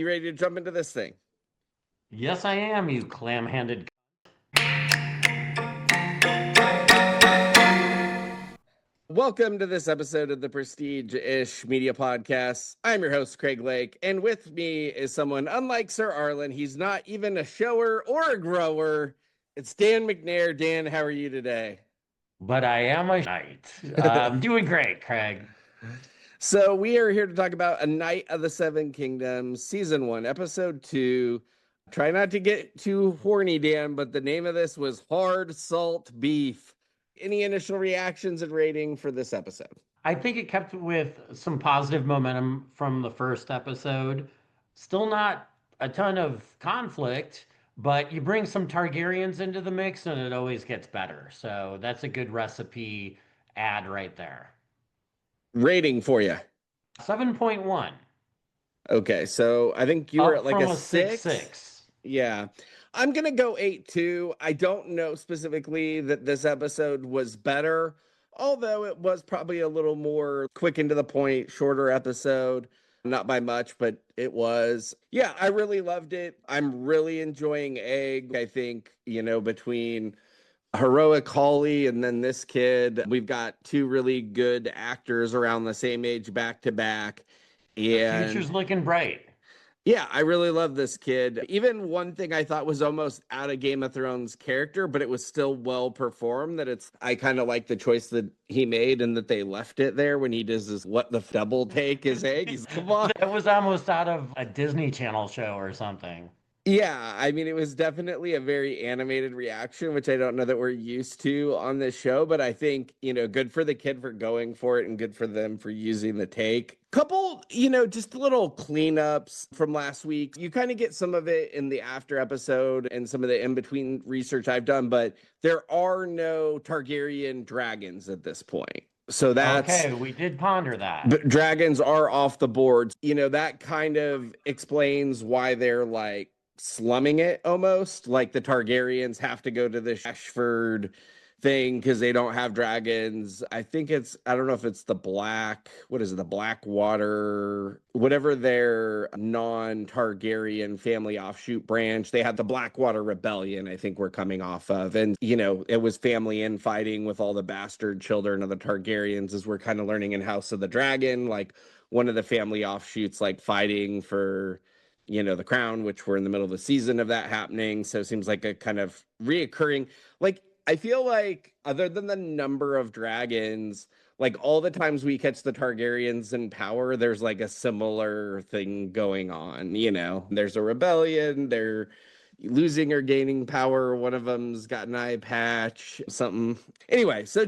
you ready to jump into this thing? Yes, I am, you clam-handed. Welcome to this episode of the Prestige-ish Media Podcast. I'm your host, Craig Lake, and with me is someone unlike Sir Arlen. He's not even a shower or a grower. It's Dan McNair. Dan, how are you today? But I am a knight. Doing great, Craig. So we are here to talk about A Knight of the Seven Kingdoms, Season 1, Episode 2. Try not to get too horny, Dan, but the name of this was Hard Salt Beef. Any initial reactions and rating for this episode? I think it kept with some positive momentum from the first episode. Still not a ton of conflict, but you bring some Targaryens into the mix and it always gets better. So that's a good recipe add right there. Rating for you. 7.1. Okay, so I think you were Up at like from a a 6 six. 6. Yeah. I'm going to go 8 too. I don't know specifically that this episode was better, although it was probably a little more quick and to the point, shorter episode. Not by much, but it was. Yeah, I really loved it. I'm really enjoying Egg. I think, between Heroic Holly and then this kid, we've got two really good actors around the same age back to back. The And future's looking bright. yeah, I really love this kid. Even one thing I thought was almost out of Game of Thrones character, but it was still well performed. I kind of like the choice that he made and that they left it there when he does this what the double take his egg. He's come on. That was almost out of a Disney Channel show or something. Yeah, I mean, it was definitely a very animated reaction, which I don't know that we're used to on this show, but I think, good for the kid for going for it and good for them for using the take. Couple, just little cleanups from last week. You kind of get some of it in the after episode and some of the in-between research I've done, but there are no Targaryen dragons at this point. So that's Okay, we did ponder that. but dragons are off the board. That kind of explains why they're like slumming it almost. Like the Targaryens have to go to the Ashford thing because they don't have dragons. I don't know if it's the Blackwater, whatever their non-Targaryen family offshoot branch. They had the Blackwater Rebellion, I think we're coming off of. And, it was family infighting with all the bastard children of the Targaryens, as we're kind of learning in House of the Dragon, like one of the family offshoots, like fighting for the crown, which we're in the middle of the season of that happening. So it seems like a kind of reoccurring, like, I feel like other than the number of dragons, like all the times we catch the Targaryens in power, there's like a similar thing going on. There's a rebellion, they're losing or gaining power. One of them's got an eye patch, something. Anyway, so I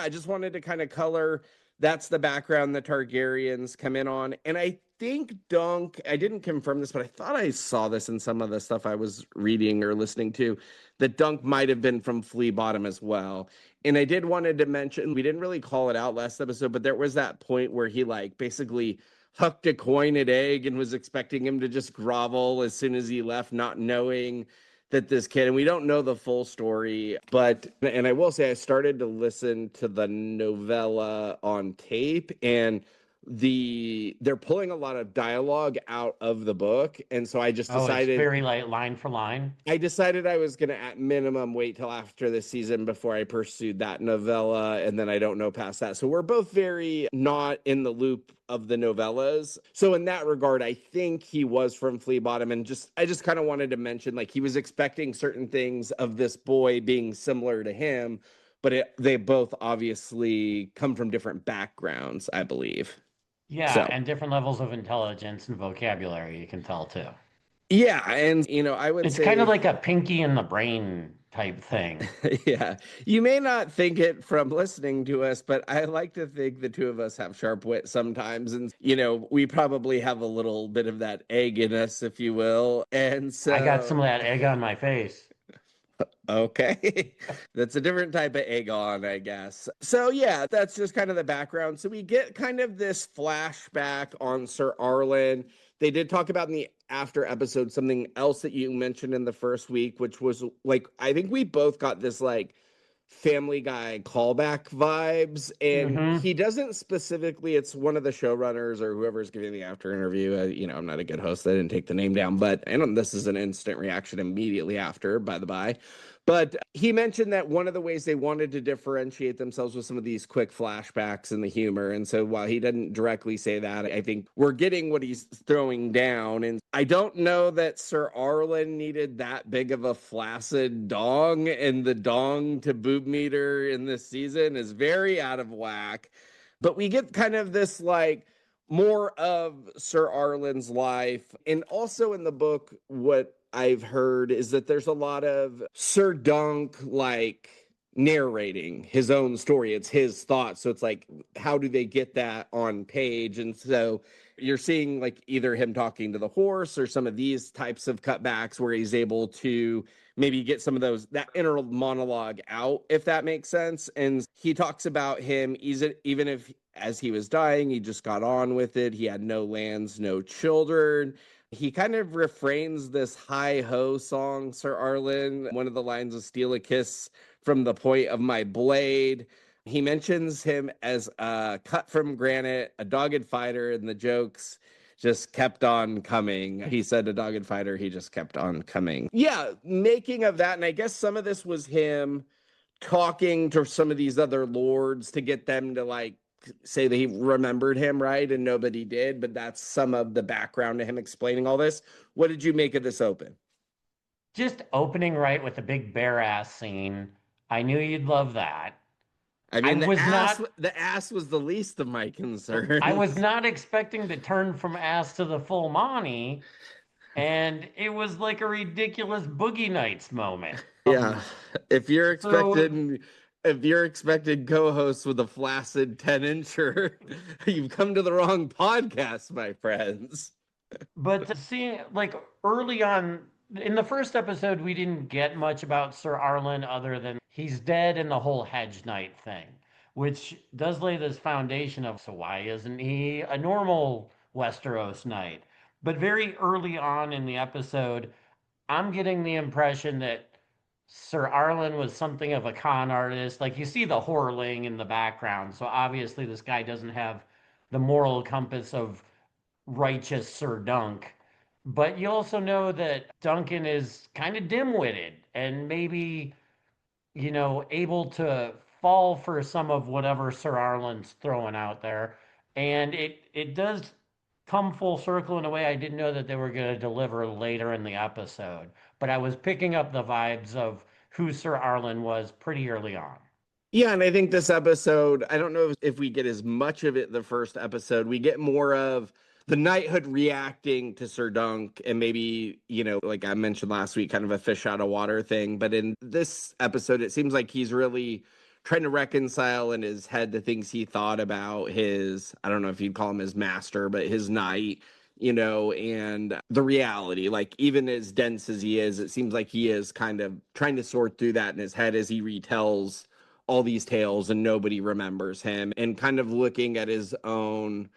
just wanted to kind of color. That's the background the Targaryens come in on. And I think Dunk, I didn't confirm this, but I thought I saw this in some of the stuff I was reading or listening to, that Dunk might have been from Flea Bottom as well. And I did wanted to mention, we didn't really call it out last episode, but there was that point where he like basically hucked a coin at Egg and was expecting him to just grovel as soon as he left, not knowing that this kid, and we don't know the full story, and I will say I started to listen to the novella on tape, and they're pulling a lot of dialogue out of the book, and so I just Oh, it's decided very like line for line. I was going to at minimum wait till after the season before I pursued that novella, and then I don't know past that. So we're both very not in the loop of the novellas. So in that regard, I think he was from Flea Bottom, and I just kind of wanted to mention, like, he was expecting certain things of this boy being similar to him, but they both obviously come from different backgrounds, I believe. Yeah, So and different levels of intelligence and vocabulary you can tell too. yeah, and I would It's kind of say like a pinky in the brain type thing. yeah, you may not think it from listening to us, but I like to think the two of us have sharp wit sometimes. And, we probably have a little bit of that egg in us, if you will. And I got some so, of that egg on my face. okay, that's a different type of egg on, I guess. So, yeah, that's just kind of the background. So we get kind of this flashback on Sir Arlen. They did talk about in the after episode something else that you mentioned in the first week, which was like, I think we both got this like Family Guy callback vibes. And Mm-hmm. he doesn't specifically, it's one of the showrunners or whoever's giving the after interview. I'm not a good host. I didn't take the name down, but and this is an instant reaction immediately after, by the by. But he mentioned that one of the ways they wanted to differentiate themselves was some of these quick flashbacks and the humor. And so while he didn't directly say that, I think we're getting what he's throwing down. And I don't know that Sir Arlen needed that big of a flaccid dong, and the dong to boob meter in this season is very out of whack. But we get kind of this like more of Sir Arlen's life. And also in the book, what I've heard is that there's a lot of Sir Dunk like narrating his own story. It's his thoughts. So it's like, how do they get that on page? And so you're seeing like either him talking to the horse or some of these types of cutbacks where he's able to maybe get some of that inner monologue out, if that makes sense. And he talks about him, even if as he was dying, he just got on with it. He had no lands, no children. He kind of refrains this hi-ho song, Sir Arlen. One of the lines is steal a kiss from the point of my blade. He mentions him as a cut from granite, a dogged fighter, and the jokes just kept on coming. He said a dogged fighter, he just kept on coming. Yeah, making of that. And I guess some of this was him talking to some of these other lords to get them to like say that he remembered him, right? And nobody did, but that's some of the background to him explaining all this. What did you make of this open? Just opening right with a big bare ass scene. I knew you'd love that. I I mean, was not the ass was the least of my I was concerns. not expecting to turn from ass to the full Monty, and it was like a ridiculous Boogie Nights moment. Yeah. If you're So expecting co-hosts with a flaccid 10-incher, you've come to the wrong podcast, my friends. but seeing like early on in the first episode, we didn't get much about Sir Arlen other than he's dead and the whole Hedge Knight thing, which does lay this foundation of so why isn't he a normal Westeros knight? But very early on in the episode, I'm getting the impression that Sir Arlen was something of a con artist. Like you see the whoreling in the background, so obviously this guy doesn't have the moral compass of righteous Sir Dunk. But you also know that Duncan is kind of dim-witted and maybe, able to fall for some of whatever Sir Arlen's throwing out there. And it does come full circle in a way I didn't know that they were going to deliver later in the episode. But I was picking up the vibes of who Sir Arlen was pretty early on. Yeah, and I think this episode, I don't know if we get as much of it the first episode. We get more of the knighthood reacting to Sir Dunk and maybe, like I mentioned last week, kind of a fish out of water thing. But in this episode, it seems like he's really trying to reconcile in his head the things he thought about his, I don't know if you'd call him his master, but his knight, and the reality. Like, even as dense as he is, it seems like he is kind of trying to sort through that in his head as he retells all these tales and nobody remembers him, and kind of looking at his own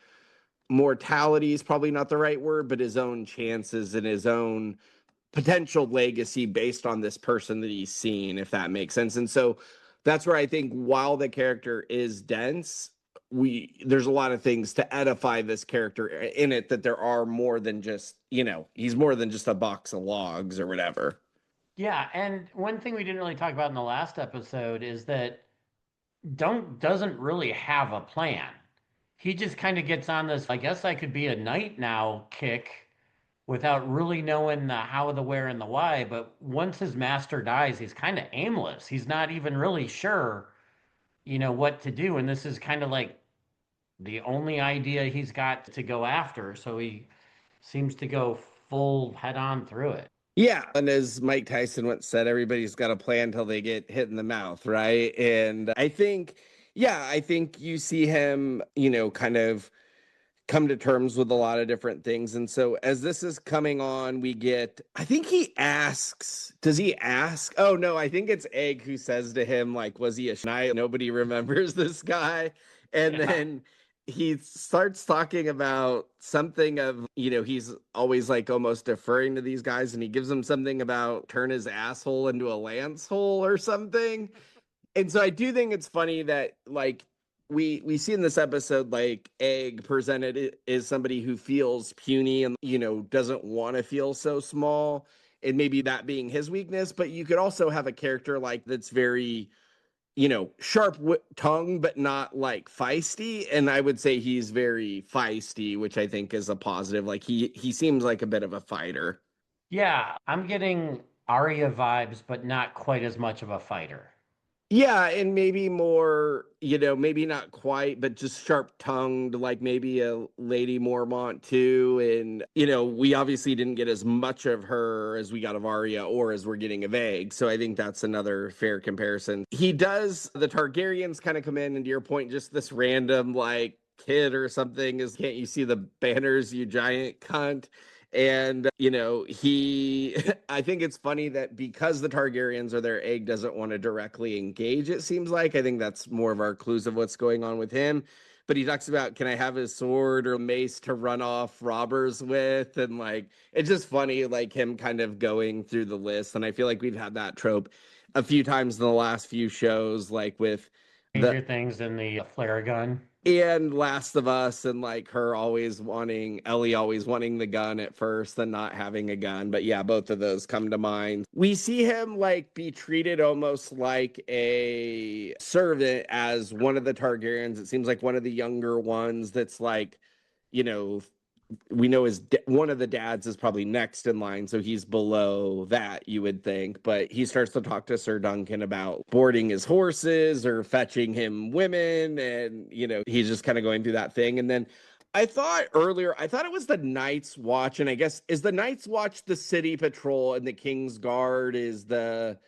mortality is probably not the right word, but his own chances and his own potential legacy based on this person that he's seen, if that makes sense. And so that's where I think while the character is dense, there's a lot of things to edify this character in it, that there are more than just, he's more than just a box of logs or whatever. Yeah, and one thing we didn't really talk about in the last episode is that Dunk doesn't really have a plan. He just kind of gets on this, I guess I could be a knight now kick without really knowing the how, the where, and the why. But once his master dies, he's kind of aimless. He's not even really sure, what to do. And this is kind of like the only idea he's got to go after. So he seems to go full head on through it. Yeah, and as Mike Tyson once said, everybody's got a plan until they get hit in the mouth, right? And I think you see him, kind of come to terms with a lot of different things. And so as this is coming on, I think does he ask? Oh no, I think it's Egg who says to him, like, was he a knight? Nobody remembers this guy. And Yeah. then he starts talking about something of, he's always like almost deferring to these guys, and he gives them something about turn his asshole into a lance hole or something. And so I do think it's funny that like we see in this episode like Egg presented is somebody who feels puny and doesn't want to feel so small, and maybe that being his weakness. But you could also have a character like that's very sharp tongue, but not like feisty. And I would say he's very feisty, which I think is a positive. Like he seems like a bit of a fighter. Yeah, I'm getting Arya vibes, but not quite as much of a fighter. Yeah, and maybe more, maybe not quite, but just sharp tongued, like maybe a Lady Mormont too. And, we obviously didn't get as much of her as we got of Arya or as we're getting of Egg. So I think that's another fair comparison. The Targaryens kind of come in, and to your point, just this random like kid or something is, can't you see the banners, you giant cunt? And, I think it's funny that because the Targaryens or their Egg doesn't want to directly engage, it seems like. I think that's more of our clues of what's going on with him. But he talks about, can I have his sword or mace to run off robbers with? And like, it's just funny, like him kind of going through the list. And I feel like we've had that trope a few times in the last few shows, like with the Stranger Things and the flare gun. and Last of Us, and like Ellie always wanting the gun at first and not having a gun. But yeah, both of those come to mind. We see him like be treated almost like a servant as one of the Targaryens. It seems like one of the younger ones that's like, you know, we know one of the dads is probably next in line, so he's below that, you would think. But he starts to talk to Sir Duncan about boarding his horses or fetching him women, and he's just kind of going through that thing. And then I thought it was the Night's Watch, and I guess is the Night's Watch the city patrol, and the King's Guard is the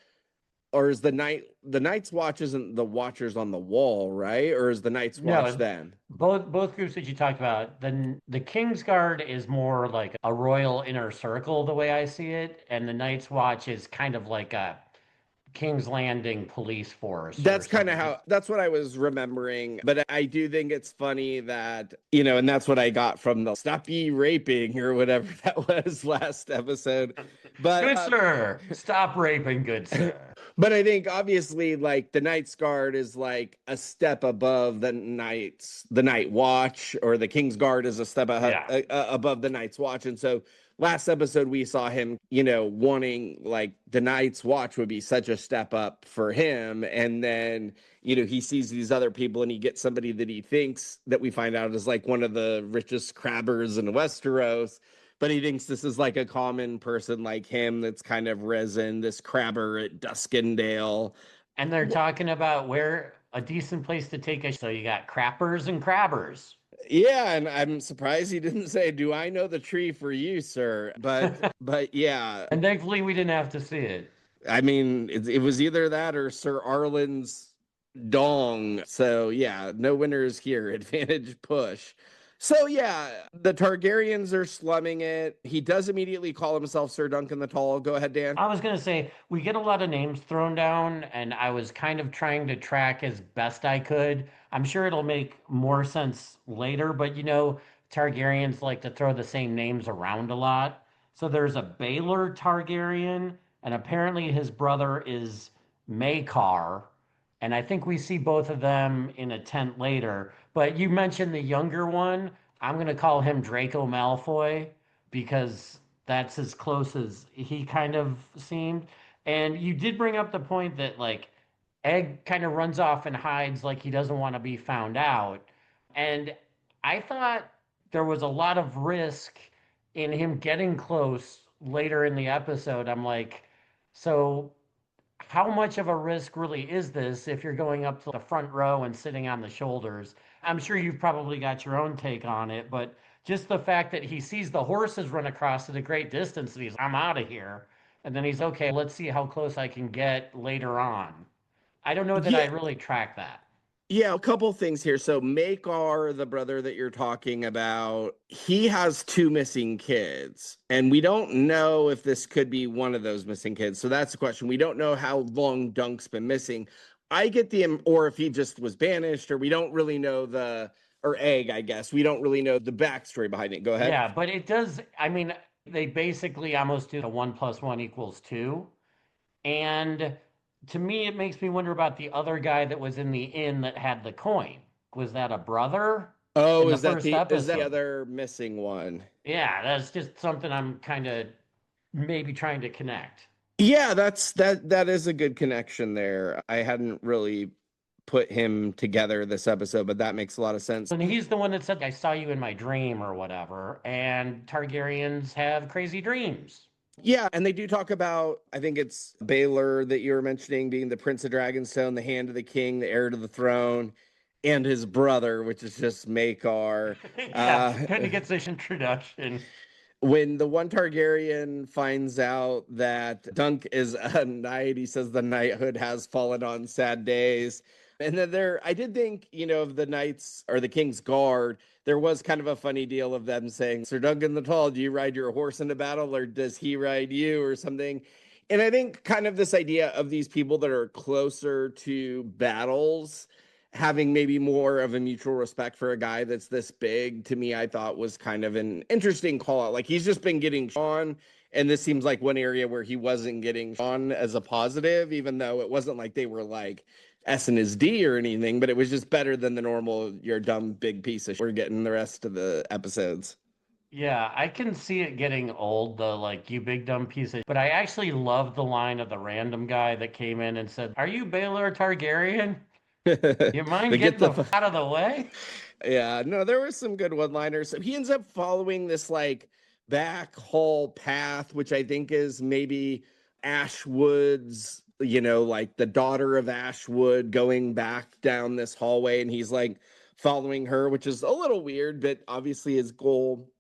Night's Watch isn't the Watchers on the Wall, right? Or is the Night's Watch No, then? both groups that you talked about, the King's Guard is more like a royal inner circle, the way I see it, and the Night's Watch is kind of like a King's Landing police force or something. That's what I was remembering. But I do think it's funny that, and that's what I got from the stop ye raping or whatever that was last episode. But Good sir, stop raping, good sir. but I think obviously like the Night's Guard is like a step above the Night Watch, or the King's Guard is a step Yeah. above the Night's Watch. And so last episode we saw him, wanting like the Night's Watch would be such a step up for him. And then, he sees these other people and he gets somebody that he thinks, that we find out is like one of the richest crabbers in Westeros. But he thinks this is like a common person like him that's kind of risen, this crabber at Duskendale. And they're talking about where a decent place to take a. So you got crappers and crabbers. Yeah, and I'm surprised he didn't say, "Do I know the tree for you, sir?" But yeah, And thankfully we didn't have to see it. I mean, it was either that or Sir Arlen's dong. So yeah, no winners here. Advantage push. So yeah, the Targaryens are slumming it. He does immediately call himself Sir Duncan the Tall. Go ahead, Dan. I was going to say, we get a lot of names thrown down, and I was kind of trying to track as best I could. I'm sure it'll make more sense later, but Targaryens like to throw the same names around a lot. So there's a Baelor Targaryen, and apparently his brother is Maekar. And I think we see both of them in a tent later. But you mentioned the younger one. I'm going to call him Draco Malfoy because that's as close as he kind of seemed. And you did bring up the point that like Egg kind of runs off and hides like he doesn't want to be found out. And I thought there was a lot of risk in him getting close later in the episode. I'm like, so how much of a risk really is this if you're going up to the front row and sitting on the shoulders? I'm sure you've probably got your own take on it, but just the fact that he sees the horses run across at a great distance and he's, I'm out of here. And then he's, okay, let's see how close I can get later on. I don't know that I Yeah, really track that. yeah, a couple things here. So Makar, the brother that you're talking about, he has two missing kids, and we don't know if this could be one of those missing kids. So that's the question. We don't know how long Dunk's been missing. I get or if he just was banished, or we don't really know or Egg, I guess. We don't really know the backstory behind it. Go ahead. Yeah, but it does. I mean, they basically almost do a 1 + 1 = 2. And To me, it makes me wonder about the other guy that was in the inn that had the coin. Was that a brother Oh, in the first is that the episode? other missing one? Yeah, that's just something I'm kind of maybe trying to connect. Yeah, that is a good connection there. I hadn't really put him together this episode, but that makes a lot of sense. And he's the one that said, I saw you in my dream or whatever. And Targaryens have crazy dreams. Yeah, and they do talk about, I think it's Baylor that you were mentioning being the Prince of Dragonstone, the hand of the king, the heir to the throne, and his brother, which is just Maekar. Yeah, Uh, kind of gets this introduction. when the one Targaryen finds out that Dunk is a knight, he says the knighthood has fallen on sad days. And then I did think, of the knights or the King's Guard, there was kind of a funny deal of them saying, Sir Duncan the Tall, do you ride your horse into battle or does he ride you or something? And I think kind of this idea of these people that are closer to battles having maybe more of a mutual respect for a guy that's this big, to me, I thought was kind of an interesting call out. Like he's just been getting on, and this seems like one area where he wasn't getting on as a positive, even though it wasn't like they were like S and his D or anything, but it was just better than the normal you're a dumb big piece of shit we're getting the rest of the episodes. Yeah, I can see it getting old, the like, you big dumb piece of. But I actually love the line of the random guy that came in and said, Are you Baylor Targaryen? You They mind get getting the the out of the way? Yeah, no, there were some good one-liners. So he ends up following this like back hall path, which I think is maybe Ashwood's, like the daughter of Ashwood going back down this hallway, and he's like following her, which is a little weird, but obviously his goal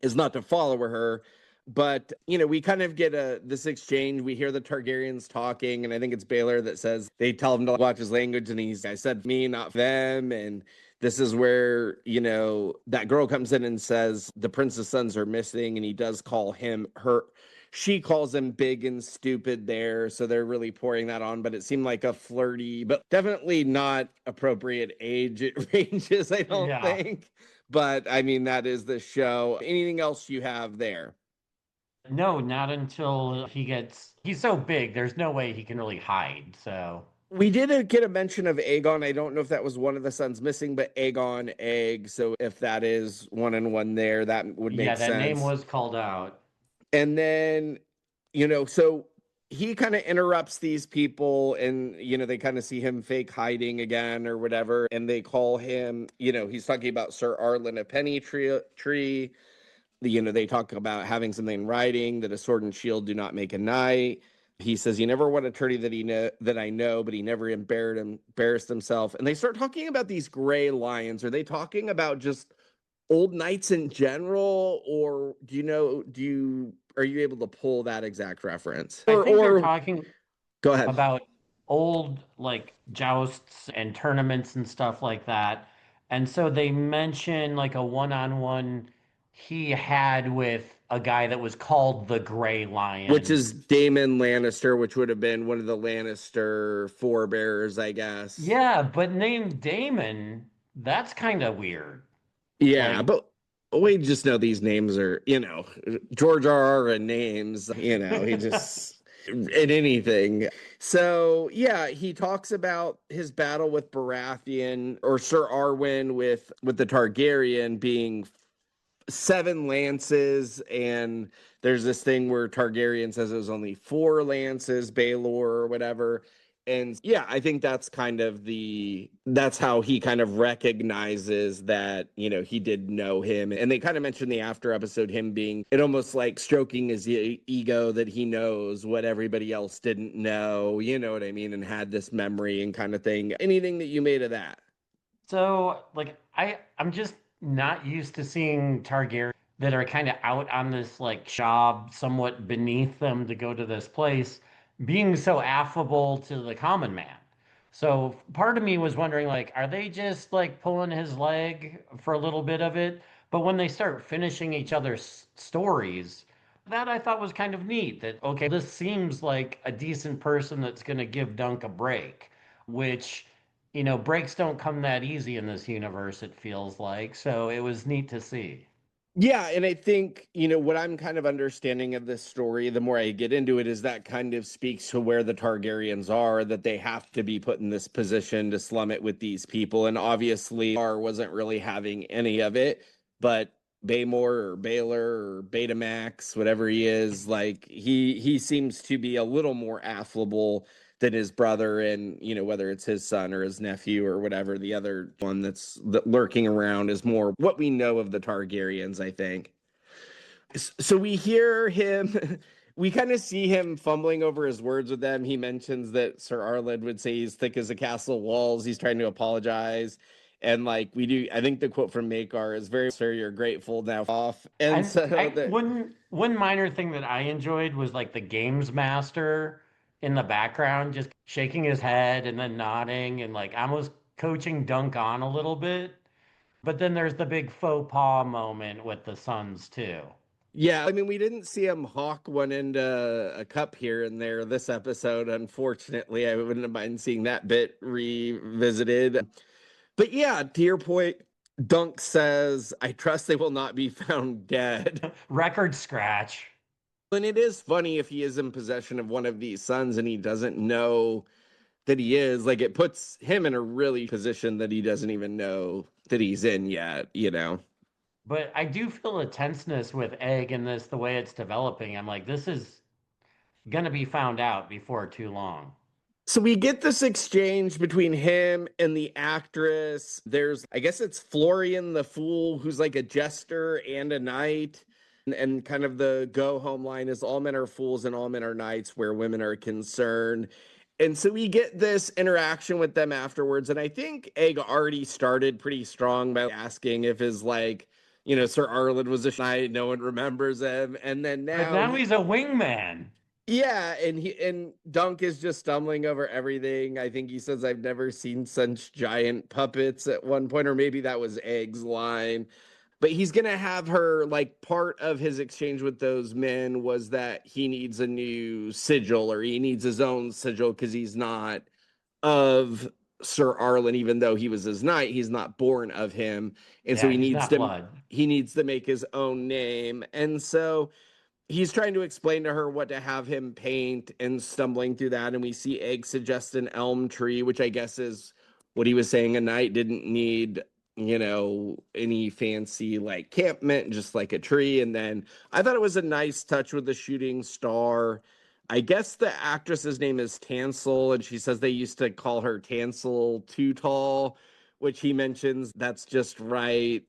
is not to follow her. But we kind of get this exchange. We hear the Targaryens talking, and I think it's Baylor that says they tell him to watch his language, and I said me, not them, and this is where that girl comes in and says the prince's sons are missing, and he does call him her. She calls him big and stupid there, so they're really pouring that on. But it seemed like a flirty, but definitely not appropriate age ranges. I don't Yeah. think. But I mean, that is the show. Anything else you have there? No, not until he's so big, there's no way he can really hide. So, We did get a mention of Aegon. I don't know if that was one of the sons missing, but Aegon Egg. So if that is one and one there, that would yeah, make that name sense. was called out. And then, so he kind of interrupts these people and, they kind of see him fake hiding again or whatever. And they call him, he's talking about Sir Arlen a penny tree. They talk about having something in writing that a sword and shield do not make a knight. He says he never won a tourney that I know, but he never embarrassed himself. And they start talking about these gray lions. Are they talking about just old knights in general, or are you able to pull that exact reference? I think they're Or talking go ahead. about old like jousts and tournaments and stuff like that. And so they mention like a one-on-one he had with a guy that was called the Gray Which Lion. is Damon Lannister, which would have been one of the Lannister forebears, I guess. Yeah, but named Damon, that's kind of weird. Yeah, Like, but we just know these names are, George R. R. names, he just in anything. So yeah, he talks about his battle with Baratheon or Sir Arwen with the Targaryen being seven lances, and there's this thing where Targaryen says it was only four lances, Baelor or whatever. And yeah, I think that's how he kind of recognizes that, he did know him. And they kind of mentioned the after episode, him being it almost like stroking his ego that he knows what everybody else didn't know, you know what I mean? And had this memory and kind of thing. Anything that you made of that? so like I'm just not used to seeing Targaryen that are kind of out on this like job somewhat beneath them to go to this place being so affable to the common man. So part of me was wondering like are they just like pulling his leg for a little bit of it? But when they start finishing each other's stories, that I thought was kind of neat that okay, this seems like a decent person that's going to give Dunk a break, which breaks don't come that easy in this universe, it feels like. So it was neat to see. Yeah, and I think, what I'm kind of understanding of this story, the more I get into it, is that kind of speaks to where the Targaryens are, that they have to be put in this position to slum it with these people. And obviously, R wasn't really having any of it, but Baymore or Baylor or Betamax, whatever he is, like he seems to be a little more affable than his brother, and whether it's his son or his nephew or whatever, the other one that's lurking around is more what we know of the Targaryens, I think. So we hear him, we kind of see him fumbling over his words with them. He mentions that Sir Arlen would say he's thick as a castle walls. He's trying to apologize. And like we do, I think the quote from Makar is very, sir, you're grateful now off. And And so that, one minor thing that I enjoyed was like the games master in the background, just shaking his head and then nodding and like almost coaching Dunk on a little bit. But then there's the big faux pas moment with the Suns too. yeah, I mean, we didn't see him hawk one into a cup here and there this episode. Unfortunately, I wouldn't mind seeing that bit revisited. But yeah, to your point, Dunk says, I trust they will not be found dead. Record scratch. And it is funny if he is in possession of one of these sons and he doesn't know that he is. Like, it puts him in a really position that he doesn't even know that he's in yet. But I do feel a tenseness with Egg in this, the way it's developing. I'm like, this is gonna be found out before too long. So we get this exchange between him and the actress. There's, I guess it's Florian the Fool, who's like a jester and a knight. And kind of the go home line is all men are fools and all men are knights where women are concerned. And so we get this interaction with them afterwards. And I think Egg already started pretty strong by asking if his, like, Sir Arlen was a knight. No one remembers him. And then But now now he's a wingman. yeah, and Dunk is just stumbling over everything. I think he says I've never seen such giant puppets at one point, or maybe that was Egg's line. But he's gonna have her, like, part of his exchange with those men was that he needs a new sigil, or he needs his own sigil because he's not of Sir Arlen, even though he was his knight, he's not born of him. And so Yeah, he he's needs not to blood. he needs to make his own name. And so he's trying to explain to her what to have him paint and stumbling through that. And we see Egg suggest an elm tree, which I guess is what he was saying. A knight didn't need, any fancy like campment, just like a tree. And then I thought it was a nice touch with the shooting star. I guess the actress's name is Tansel, and she says they used to call her Tansel Too Tall, which he mentions that's just right,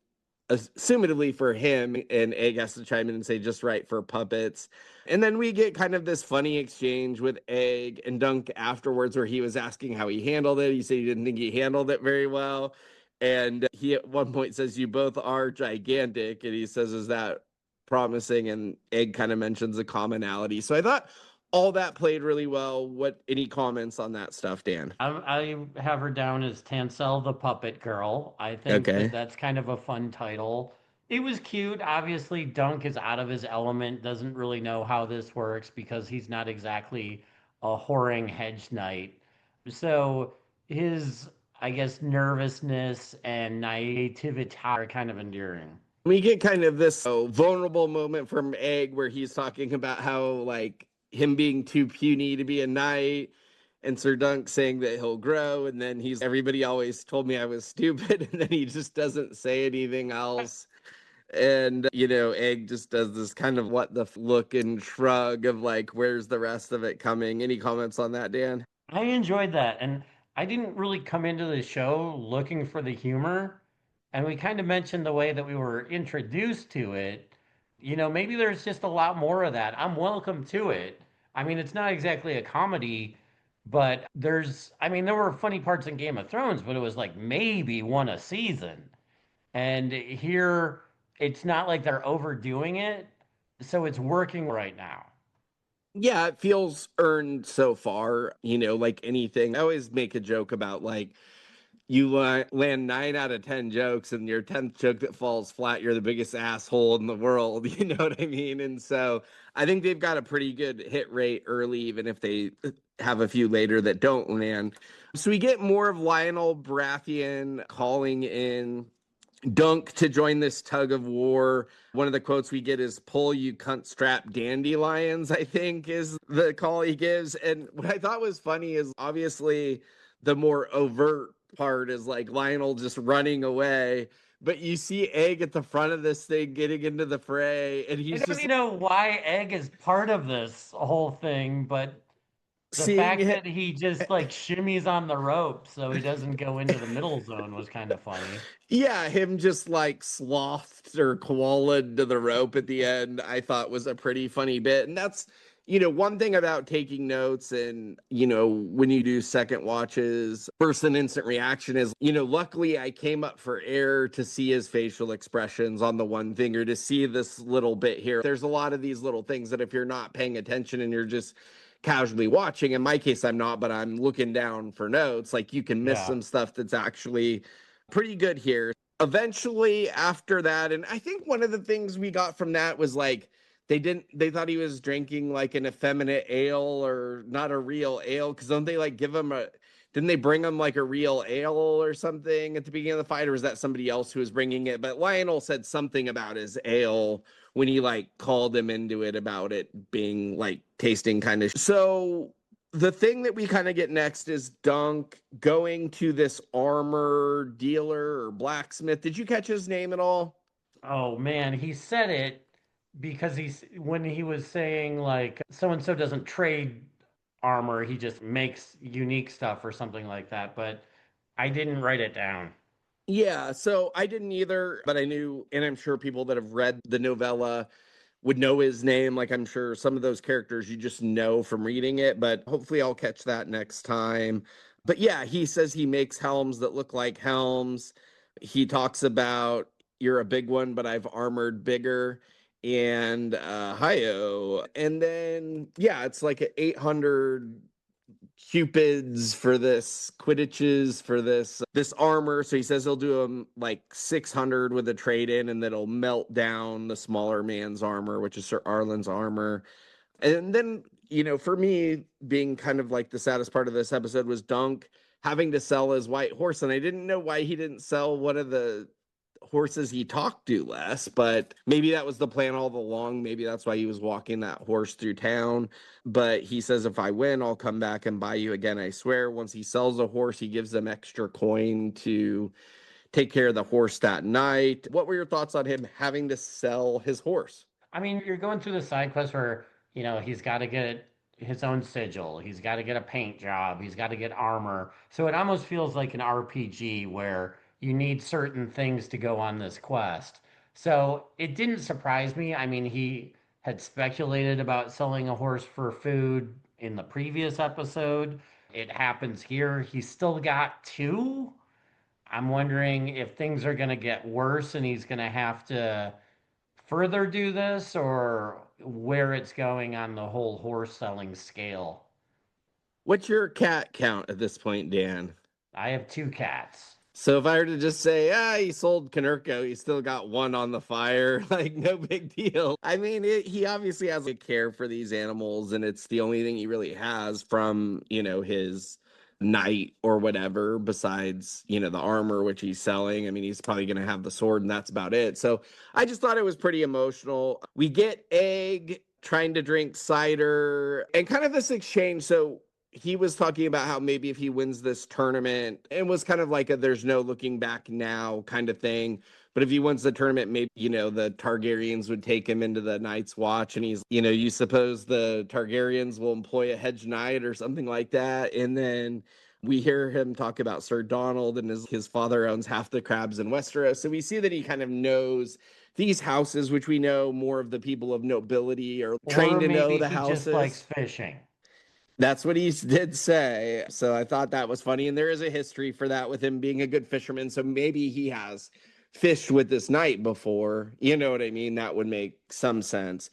assumedly for him, and Egg has to chime in and say just right for puppets. And then we get kind of this funny exchange with Egg and Dunk afterwards, where he was asking how he handled it. He said he didn't think he handled it very well. And he at one point says, you both are gigantic. And he says, is that promising? And Egg kind of mentions a commonality. So I thought all that played really well. What, any comments on that stuff, Dan? I have her down as Tansel the Puppet Girl. I think that Okay. that's kind of a fun title. It was cute. Obviously, Dunk is out of his element, doesn't really know how this works because he's not exactly a whoring hedge knight. So his, I guess, nervousness and naivety are kind of endearing. We get kind of this vulnerable moment from Egg where he's talking about how, like, him being too puny to be a knight, and Sir Dunk saying that he'll grow, and then he's everybody always told me I was stupid, and then he just doesn't say anything else. And Egg just does this kind of what the look and shrug of like, where's the rest of it coming? Any comments on that, Dan? I enjoyed that. And I didn't really come into the show looking for the humor. And we kind of mentioned the way that we were introduced to it. Maybe there's just a lot more of that. I'm welcome to it. I mean, it's not exactly a comedy, but there were funny parts in Game of Thrones, but it was like maybe one a season. And here, it's not like they're overdoing it. So it's working right now. Yeah, it feels earned so far, like anything. I always make a joke about, like, you land 9 out of 10 jokes, and your 10th joke that falls flat, you're the biggest asshole in the world. You know what I mean? And so I think they've got a pretty good hit rate early, even if they have a few later that don't land. So we get more of Lionel Baratheon calling in Dunk to join this tug of war. One of the quotes we get is "pull you cunt strap dandelions," I think is the call he gives. And what I thought was funny is obviously the more overt part is like Lionel just running away. But you see Egg at the front of this thing getting into the fray, and I he's don't just even know why Egg is part of this whole thing, but the seeing fact it. that he just like shimmies on the rope so he doesn't go into the middle zone was kind of funny. Yeah, him just like slothed or koala'd to the rope at the end, I thought was a pretty funny bit. And that's, one thing about taking notes and, when you do second watches, first and instant reaction is, luckily I came up for air to see his facial expressions on the one thing or to see this little bit here. There's a lot of these little things that if you're not paying attention and you're just casually watching, in my case, I'm not, but I'm looking down for notes, like you can miss Yeah. some stuff that's actually pretty good here. Eventually, after that, and I think one of the things we got from that was like they thought he was drinking like an effeminate ale or not a real ale because don't they like give him a didn't they bring him like a real ale or something at the beginning of the fight, or was that somebody else who was bringing it? But Lionel said something about his ale when he like called him into it about it being like tasting kind of so the thing that we kind of get next is Dunk going to this armor dealer or blacksmith. Did you catch his name at all? Oh man, he said it because he's when he was saying like so and so doesn't trade armor, he just makes unique stuff or something like that, but I didn't write it down. Yeah, so I didn't either, but I knew, and I'm sure people that have read the novella would know his name. Like I'm sure some of those characters you just know from reading it, but hopefully I'll catch that next time. But yeah, he says he makes helms that look like helms. He talks about you're a big one, but I've armored bigger. And Hio. And then yeah, it's like an 800 cupids for this quidditches for this armor, so he says he'll do them like 600 with a trade-in and that'll melt down the smaller man's armor, which is Sir Arlen's armor. And then for me, being kind of like the saddest part of this episode was Dunk having to sell his white horse, and I didn't know why he didn't sell one of the horses he talked to less, but maybe that was the plan all along. Maybe that's why he was walking that horse through town. But he says, if I win, I'll come back and buy you again, I swear. Once he sells a horse, he gives them extra coin to take care of the horse that night. What were your thoughts on him having to sell his horse? I mean, you're going through the side quest where, he's got to get his own sigil, he's got to get a paint job, he's got to get armor. So it almost feels like an RPG where you need certain things to go on this quest. So it didn't surprise me. I mean, he had speculated about selling a horse for food in the previous episode. It happens here. He's still got two. I'm wondering if things are going to get worse and he's going to have to further do this or where it's going on the whole horse selling scale. What's your cat count at this point, Dan? I have two cats. So if I were to just say, he sold Canerco, he still got one on the fire, like no big deal. I mean, he obviously has a care for these animals, and it's the only thing he really has from, his knight or whatever, besides, the armor, which he's selling. I mean, he's probably going to have the sword, and that's about it. So I just thought it was pretty emotional. We get Egg trying to drink cider and kind of this exchange. So he was talking about how maybe if he wins this tournament, it was kind of like a there's no looking back now kind of thing. But if he wins the tournament, maybe, the Targaryens would take him into the Night's Watch. And he's, you suppose the Targaryens will employ a hedge knight or something like that. And then we hear him talk about Sir Donald and his father owns half the crabs in Westeros. So we see that he kind of knows these houses, which we know more of the people of nobility are trained Or to know maybe the he just likes houses. fishing. That's what he did say. So I thought that was funny. And there is a history for that with him being a good fisherman. So maybe he has fished with this knight before. You know what I mean? That would make some sense.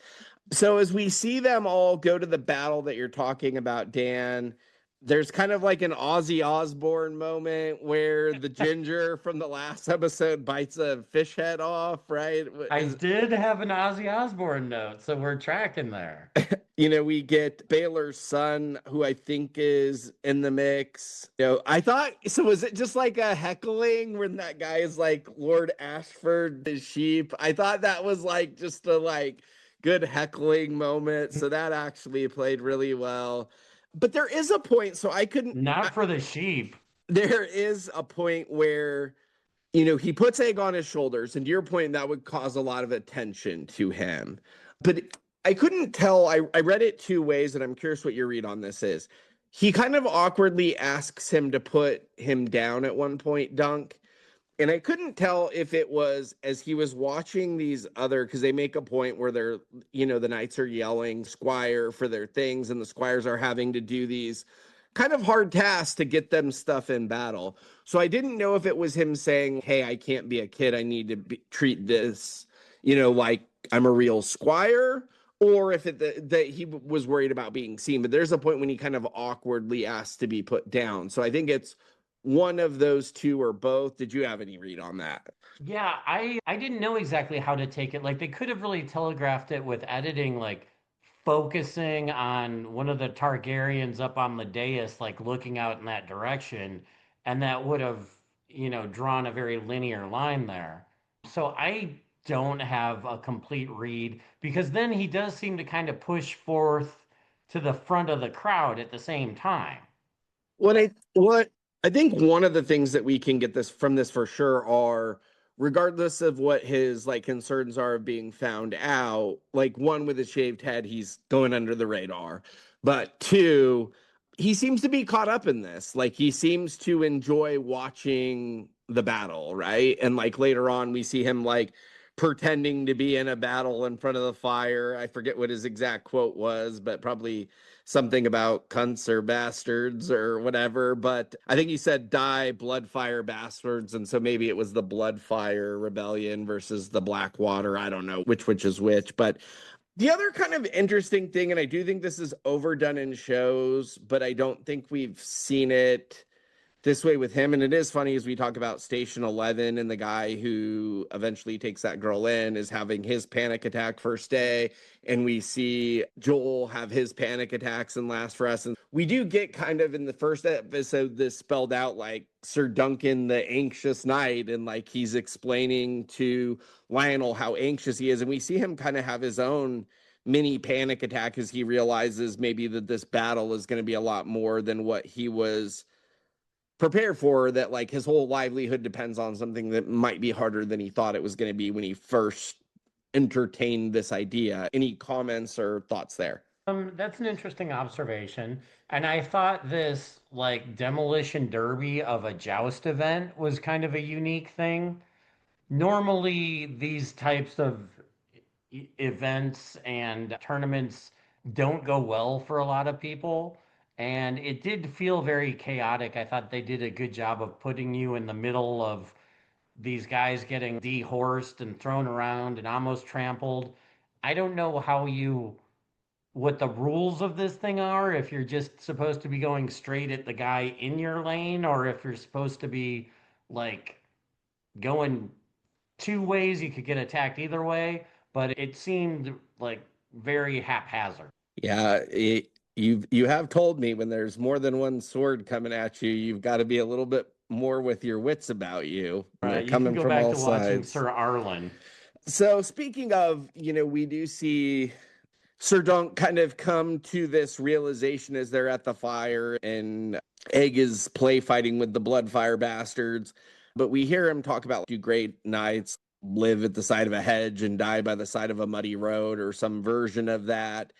So as we see them all go to the battle that you're talking about, Dan, There's kind of like an Ozzy Osbourne moment where the ginger from the last episode bites a fish head off, right? I did have an Ozzy Osbourne note, so we're tracking there. We get Baylor's son, who I think is in the mix. I thought, so was it just like a heckling when that guy is like Lord Ashford, the sheep? I thought that was like just a like good heckling moment. So that actually played really well. But there is a point, so I couldn't, Not for the sheep. there is a point where he puts egg on his shoulders, and to your point, that would cause a lot of attention to him. But I couldn't tell. I read it two ways, and I'm curious what your read on this is. He kind of awkwardly asks him to put him down at one point, Dunk. And I couldn't tell if it was as he was watching these other, because they make a point where the knights are yelling squire for their things, and the squires are having to do these kind of hard tasks to get them stuff in battle. So I didn't know if it was him saying, hey, I can't be a kid. I need to treat this, like I'm a real squire, or if that he was worried about being seen. But there's a point when he kind of awkwardly asked to be put down. So I think it's one of those two or both. Did you have any read on that? Yeah, I didn't know exactly how to take it. Like they could have really telegraphed it with editing, like focusing on one of the Targaryens up on the dais, like looking out in that direction, and that would have, drawn a very linear line there. So I don't have a complete read because then he does seem to kind of push forth to the front of the crowd at the same time. What I think one of the things that we can get this from this for sure are, regardless of what his like concerns are of being found out, like one, with a shaved head, he's going under the radar. But two, he seems to be caught up in this. Like he seems to enjoy watching the battle, right? And like later on we see him like pretending to be in a battle in front of the fire. I forget what his exact quote was, but probably something about cunts or bastards or whatever. But I think he said die blood fire bastards. And so maybe it was the blood fire rebellion versus the Blackwater. I don't know which is which. But the other kind of interesting thing, and I do think this is overdone in shows, but I don't think we've seen it this way with him. And it is funny as we talk about Station 11, and the guy who eventually takes that girl in is having his panic attack first day. And we see Joel have his panic attacks in Last for Us. And we do get kind of in the first episode this spelled out, like Sir Duncan, the anxious knight. And like he's explaining to Lionel how anxious he is. And we see him kind of have his own mini panic attack as he realizes maybe that this battle is going to be a lot more than what he was prepare for, that like his whole livelihood depends on something that might be harder than he thought it was going to be when he first entertained this idea. Any comments or thoughts there? That's an interesting observation. And I thought this like demolition derby of a joust event was kind of a unique thing. Normally, these types of events and tournaments don't go well for a lot of people. And it did feel very chaotic. I thought they did a good job of putting you in the middle of these guys getting dehorsed and thrown around and almost trampled. I don't know what the rules of this thing are, if you're just supposed to be going straight at the guy in your lane, or if you're supposed to be like going two ways, you could get attacked either way, but it seemed like very haphazard. Yeah, you have told me when there's more than one sword coming at you, you've got to be a little bit more with your wits about you. And they're Right, you can coming go from back all to watching sides. Sir Arlen. So speaking of, we do see Sir Dunk kind of come to this realization as they're at the fire, and Egg is play fighting with the Bloodfire bastards. But we hear him talk about, do great knights live at the side of a hedge and die by the side of a muddy road, or some version of that?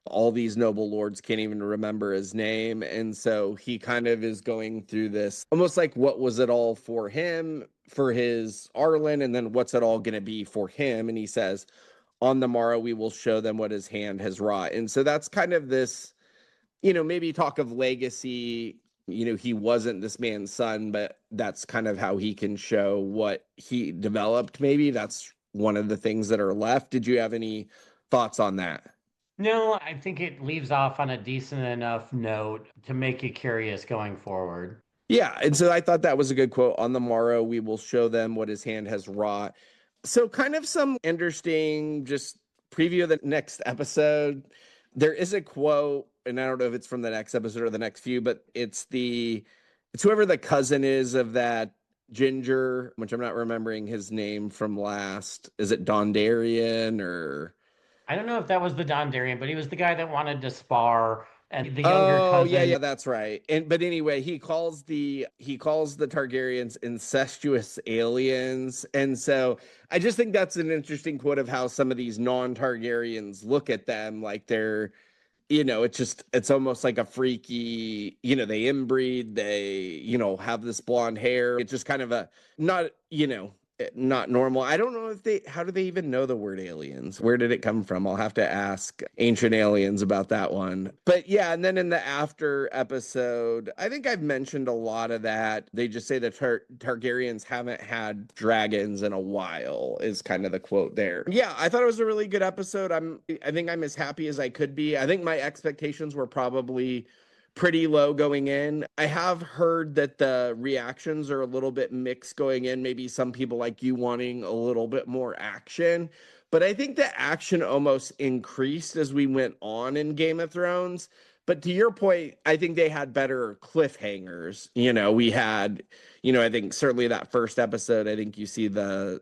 All these noble lords can't even remember his name. And so he kind of is going through this almost like, what was it all for him, for his Arlen, and then what's it all going to be for him? And he says, on the morrow we will show them what his hand has wrought. And so that's kind of this, maybe talk of legacy. He wasn't this man's son, but that's kind of how he can show what he developed. Maybe that's one of the things that are left. Did you have any thoughts on that? No, I think it leaves off on a decent enough note to make you curious going forward. Yeah, and so I thought that was a good quote. On the morrow, we will show them what his hand has wrought. So, kind of some interesting just preview of the next episode. There is a quote, and I don't know if it's from the next episode or the next few, but it's whoever the cousin is of that ginger, which I'm not remembering his name from last. Is it Dondarian or? I don't know if that was the Dondarrion, but he was the guy that wanted to spar, and the younger Oh, yeah, cousin. yeah, that's right. And but anyway, he calls the Targaryens incestuous aliens. And so I just think that's an interesting quote of how some of these non-Targaryens look at them like they're, it's almost like a freaky, they inbreed, they, have this blonde hair. It's just kind of a not, not normal. I don't know how do they even know the word aliens? Where did it come from? I'll have to ask ancient aliens about that one. But yeah, and then in the after episode, I think I've mentioned a lot of that. They just say the Targaryens haven't had dragons in a while, is kind of the quote there. Yeah, I thought it was a really good episode. I think I'm as happy as I could be. I think my expectations were probably pretty low going in. I have heard that the reactions are a little bit mixed going in. Maybe some people like you wanting a little bit more action. But I think the action almost increased as we went on in Game of Thrones. But to your point, I think they had better cliffhangers. We had, I think certainly that first episode, I think you see the,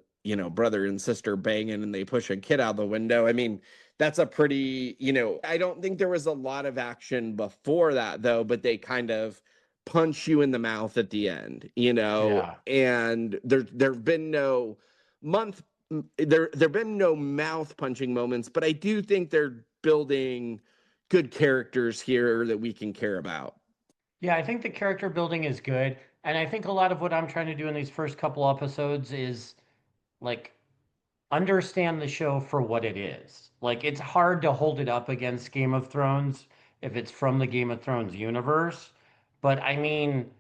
brother and sister banging and they push a kid out the window. I mean, that's a pretty, I don't think there was a lot of action before that though, but they kind of punch you in the mouth at the end, Yeah. and there've been no month there've been no mouth punching moments, but I do think they're building good characters here that we can care about. Yeah, I think the character building is good. And I think a lot of what I'm trying to do in these first couple episodes is like understand the show for what it is. Like it's hard to hold it up against Game of Thrones if it's from the Game of Thrones universe. But I mean,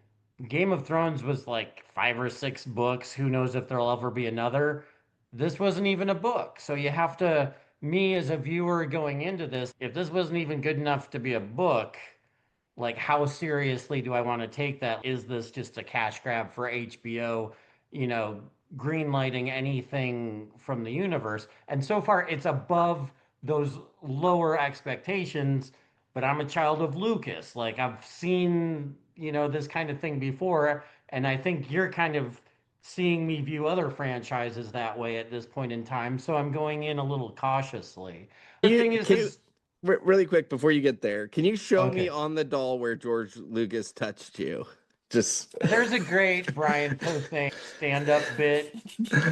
Game of Thrones was like 5 or 6 books. Who knows if there'll ever be another? This wasn't even a book. So you have to, me as a viewer going into this, if this wasn't even good enough to be a book, like how seriously do I want to take that? Is this just a cash grab for HBO, you know, green lighting anything from the universe? And so far it's above those lower expectations, but I'm a child of Lucas. Like I've seen, this kind of thing before, and I think you're kind of seeing me view other franchises that way at this point in time, so I'm going in a little cautiously. The You thing can you is really quick before you get there, can you show me okay. on the doll where George Lucas touched you? Just There's a great Brian Posehn stand-up bit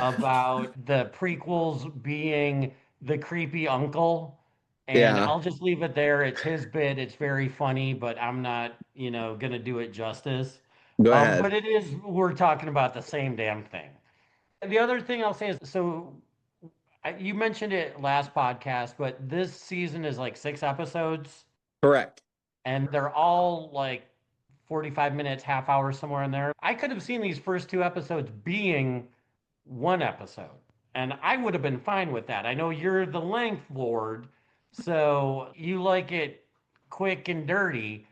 about the prequels being the creepy uncle, and yeah, I'll just leave it there. It's his bit. It's very funny, but I'm not, gonna do it justice. go But ahead. it is, we're talking about the same damn thing. The other thing I'll say is, so you mentioned it last podcast, but this season is like 6 episodes, Correct. and they're all like 45 minutes, half hour, somewhere in there. I could have seen these first 2 episodes being one episode, and I would have been fine with that. I know you're the length lord, so you like it quick and dirty.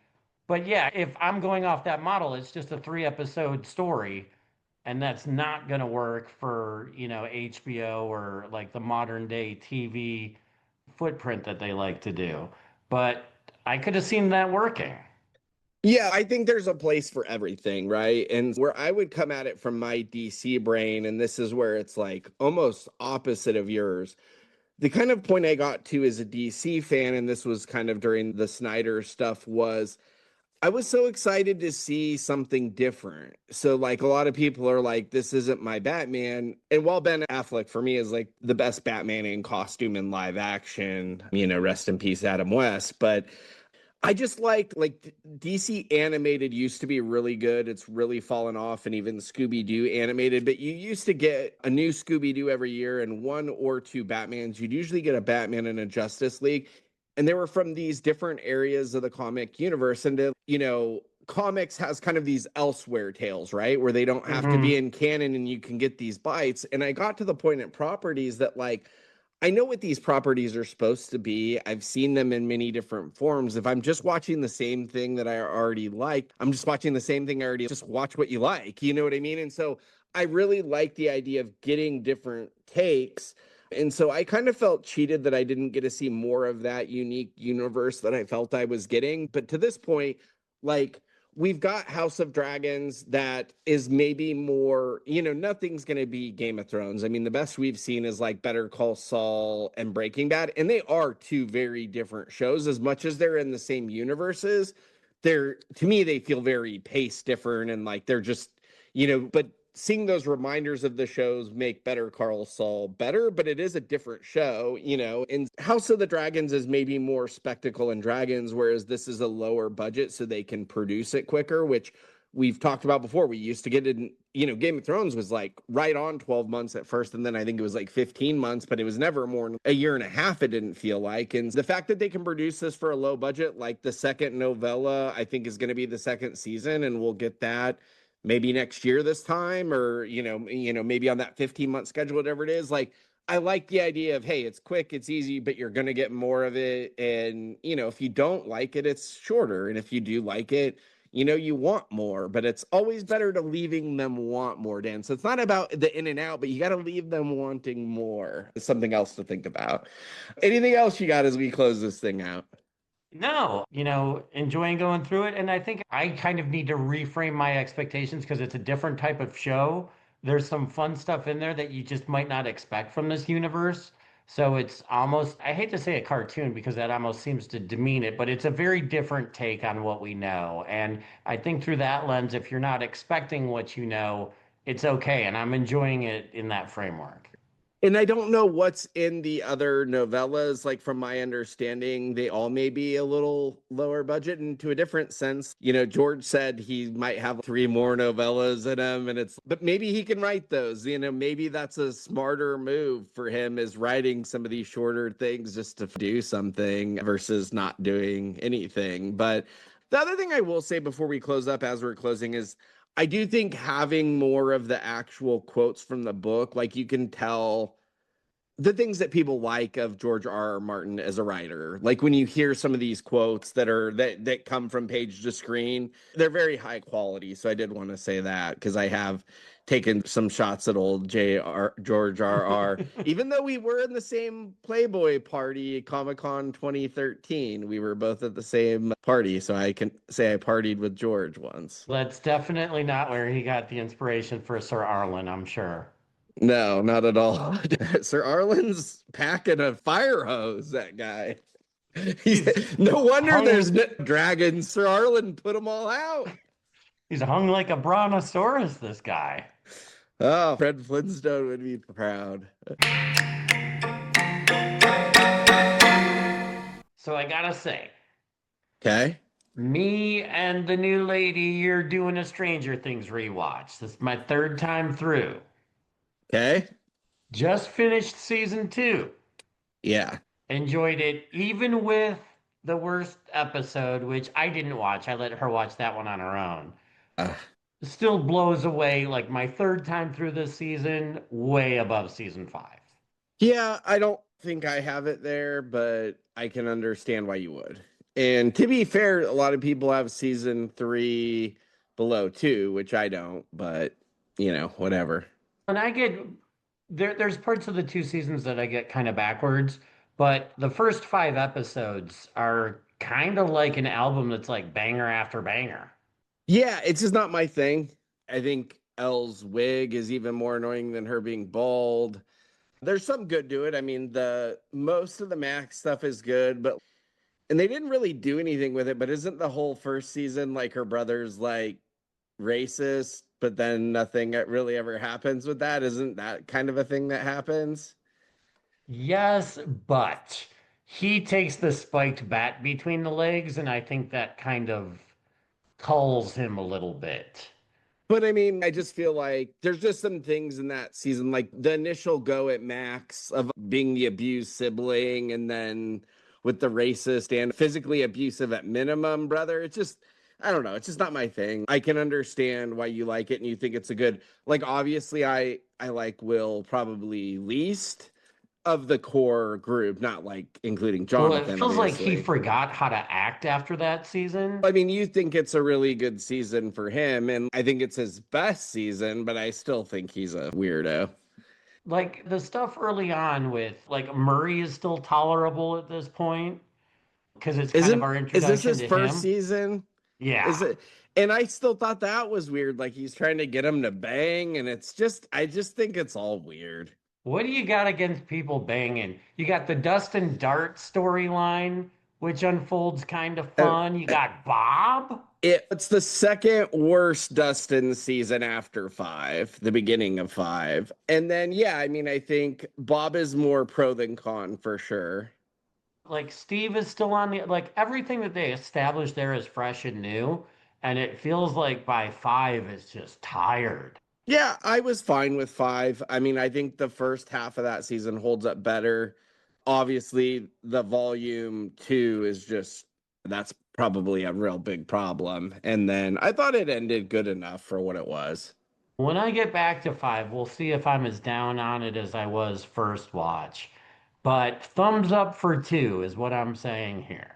But yeah, if I'm going off that model, it's just a 3 episode story, and that's not going to work for, HBO or like the modern day TV footprint that they like to do. But I could have seen that working. Yeah, I think there's a place for everything, right? And where I would come at it from my DC brain, and this is where it's like almost opposite of yours. The kind of point I got to as a DC fan, and this was kind of during the Snyder stuff, was I was so excited to see something different. So, like, a lot of people are like, this isn't my Batman. And while Ben Affleck, for me, is like the best Batman in costume in live action, rest in peace, Adam West. But I just like DC animated used to be really good. It's really fallen off, and even Scooby Doo animated. But you used to get a new Scooby Doo every year and one or two Batmans. You'd usually get a Batman and a Justice League, and they were from these different areas of the comic universe. And comics has kind of these elsewhere tales, right, where they don't have to be Hmm. in canon, and you can get these bites. And I got to the point at properties that like I know what these properties are supposed to be. I've seen them in many different forms. If I'm just watching the same thing that I already like, I'm just watching the same thing I already just watch what you like. You know what I mean? And so I really like the idea of getting different takes. And so I kind of felt cheated that I didn't get to see more of that unique universe that I felt I was getting. But to this point, like, we've got House of Dragons that is maybe more, nothing's going to be Game of Thrones. I mean, the best we've seen is like Better Call Saul and Breaking Bad, and they are two very different shows. As much as they're in the same universes, to me, they feel very paced different, and like they're just, but seeing those reminders of the shows make Better Call Saul better, but it is a different show, and House of the Dragons is maybe more spectacle and dragons, whereas this is a lower budget so they can produce it quicker, which we've talked about before. We used to get it in, Game of Thrones was like right on 12 months at first, and then I think it was like 15 months, but it was never more than a year and a half, it didn't feel like. And the fact that they can produce this for a low budget, like the second novella, I think is going to be the second season, and we'll get that maybe next year this time, or maybe on that 15-month schedule, whatever it is. Like, I like the idea of, hey, it's quick, it's easy, but you're going to get more of it. And if you don't like it, it's shorter, and if you do like it, you want more. But it's always better to leaving them want more, Dan. So it's not about the in and out, but you got to leave them wanting more. It's something else to think about. Anything else you got as we close this thing out? No, enjoying going through it. And I think I kind of need to reframe my expectations because it's a different type of show. There's some fun stuff in there that you just might not expect from this universe. So it's almost, I hate to say a cartoon because that almost seems to demean it, but it's a very different take on what we know. And I think through that lens, if you're not expecting what you know, it's okay. And I'm enjoying it in that framework. And I don't know what's in the other novellas. Like, from my understanding, they all may be a little lower budget. And to a different sense, George said he might have 3 more novellas in him, but maybe he can write those. Maybe that's a smarter move for him, is writing some of these shorter things just to do something versus not doing anything. But the other thing I will say before we close up, as we're closing, is I do think having more of the actual quotes from the book, like, you can tell the things that people like of George R. R. Martin as a writer. Like, when you hear some of these quotes that come from page to screen, they're very high quality. So I did want to say that, because I have taken some shots at old George R. R. Even though we were in the same Playboy party, Comic-Con 2013, we were both at the same party. So I can say I partied with George once. That's definitely not where he got the inspiration for Sir Arlen, I'm sure. No, not at all. Sir Arlen's packing a fire hose, that guy. He's, no wonder there's dragons. Sir Arlen put them all out. He's hung like a brontosaurus, this guy. Oh, Fred Flintstone would be proud. So I gotta say, Okay. me and the new lady, you're doing a Stranger Things rewatch. This is my third time through. Okay. Just finished season 2. Yeah. Enjoyed it, even with the worst episode, which I didn't watch. I let her watch that one on her own. Uh, Still blows away, like, my third time through this season, way above season 5. yeah, I don't think I have it there, but I can understand why you would. And to be fair, a lot of people have season 3 below 2, which I don't, but whatever. And I get there's parts of the 2 seasons that I get kind of backwards, but the first 5 episodes are kind of like an album that's like banger after banger. Yeah, it's just not my thing. I think Elle's wig is even more annoying than her being bald. There's some good to it. I mean, the most of the Max stuff is good, and they didn't really do anything with it. But isn't the whole first season like her brother's like racist, but then nothing really ever happens with that? Isn't that kind of a thing that happens? Yes, but he takes the spiked bat between the legs, and I think that kind of culls him a little bit. But I mean, I just feel like there's just some things in that season, like the initial go at Max of being the abused sibling, and then with the racist and physically abusive at minimum brother. It's just, I don't know. It's just not my thing. I can understand why you like it and you think it's a good, like, obviously I like Will probably least. of the core group, not like including Well, it Jonathan, feels like he obviously. forgot how to act after that season. I mean, you think it's a really good season for him, and I think it's his best season, but I still think he's a weirdo. Like the stuff early on with like Murray is still tolerable at this point because it's kind of Isn't our is this introduction his to first him. season? Is Yeah. it? And I still thought that was weird. Like he's trying to get him to bang, and I just think it's all weird. What do you got against people banging? You got the Dustin Dart storyline, which unfolds kind of Uh, fun. You got Bob. it's the second worst Dustin season after five, the beginning of five. And then, yeah, I mean, I think Bob is more pro than con for sure. Like Steve is still on the like everything that they established there is fresh and new, and it feels like by five it's just tired. Yeah, I was fine with five. I mean, I think the first half of that season holds up better. Obviously, the volume two is just that's probably a real big problem. And then I thought it ended good enough for what it was. When I get back to five, we'll see if I'm as down on it as I was first watch. But thumbs up for two is what I'm saying here.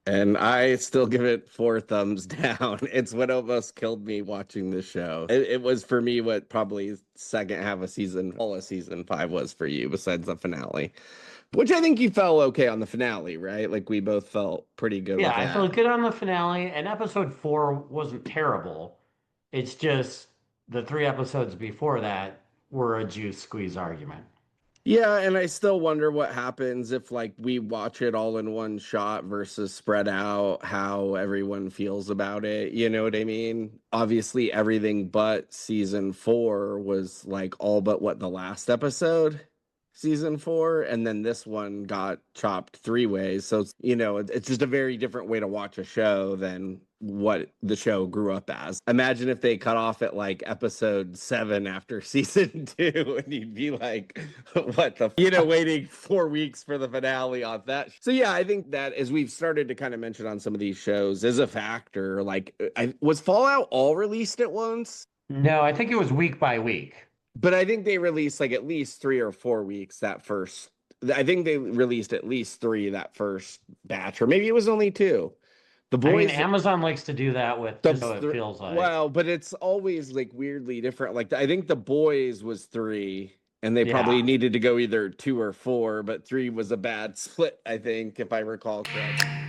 And I still give it four thumbs down. It's what almost killed me watching the show. It was for me what probably second half of season, all of season five was for you, besides the finale, which I think you felt okay on the finale, right? Like we both felt pretty good Yeah, with I that. felt good on the finale, and episode four wasn't terrible. It's just the three episodes before that were a juice squeeze argument. Yeah, and I still wonder what happens if like we watch it all in one shot versus spread out, how everyone feels about it. You know what I mean? Obviously, everything but season four was like all but what the last episode, season four, and then this one got chopped three ways. So it's just a very different way to watch a show than what the show grew up as. Imagine if they cut off at like episode seven after season two, and you'd be like, what the, waiting 4 weeks for the finale on that. So, yeah, I think that as we've started to kind of mention on some of these shows is a factor. Like, was Fallout all released at once? No, I think it was week by week. But I think they released like at least 3 or 4 weeks that first. I think they released at least three that first batch, or maybe it was only two. The I mean, boys, Amazon likes to do that with just so it feels like. wow, but it's always like weirdly different. Like I think the boys was three, and they probably Yeah. needed to go either two or four, but three was a bad split, I think, if I recall correctly.